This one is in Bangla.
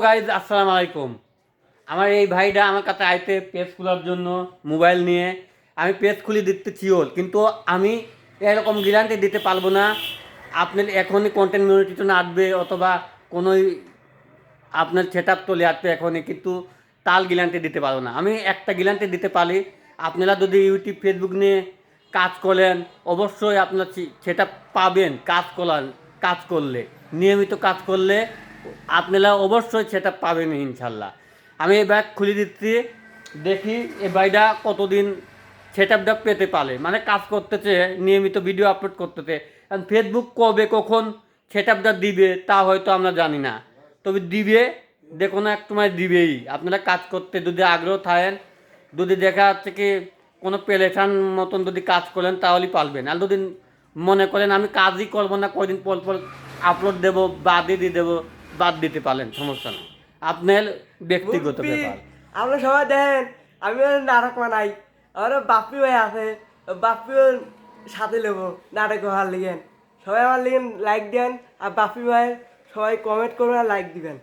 গাইজ আসসালামু আলাইকুম। আমার এই ভাইটা আমার কাছে আইতে পেজ খোলার জন্য মোবাইল নিয়ে আমি পেজ খুলে দিতে চিওর, কিন্তু আমি এরকম গ্যারান্টি দিতে পারবো না আপনার এখনই কন্টেন্ট মনিটাইজেশন আসবে অথবা কোনো আপনার সেট আপ চলে আসবে এখনই, কিন্তু তার গ্যারান্টি দিতে পারবো না। আমি একটা গ্যারান্টি দিতে পারি, আপনারা যদি ইউটিউব ফেসবুক নিয়ে কাজ করেন অবশ্যই আপনার সেট আপ পাবেন। কাজ করলে, নিয়মিত কাজ করলে আপনারা অবশ্যই সেটা পাবেন ইনশাল্লাহ। আমি এই ব্যাগ খুলে দিচ্ছি, দেখি এই ভাইটা কতদিন সেট আপটা পেতে পারে, মানে কাজ করতেছে, নিয়মিত ভিডিও আপলোড করতেছে। কারণ ফেসবুক কবে কখন সেট আপটা দিবে তা হয়তো আমরা জানি না, তবে দিবে, দেখো না এক সময় দিবেই। আপনারা কাজ করতে যদি আগ্রহ থাকেন, যদি দেখা যাচ্ছে কি কোনো পেলেশান মতন যদি কাজ করেন তাহলেই পারবেন। আর যদি মনে করেন আমি কাজই করবো না, কয়দিন পর পর আপলোড দেবো, বাদই দিয়ে দেবো, বাদ দিতে পারেন, সমস্যা নেই, আপনার ব্যক্তিগত মুরব্বি, ব্যাপার। আমরা সবাই দেন আমি নাটক বানাই। আমার বাপ্পি ভাই আছে, বাপ্পিও সাথে নেবো নাটক হওয়ার লিগেন। সবাই আমার লিগেন লাইক দেন, আর বাপ্পি ভাই সবাই কমেন্ট করবেন আর লাইক দিবেন।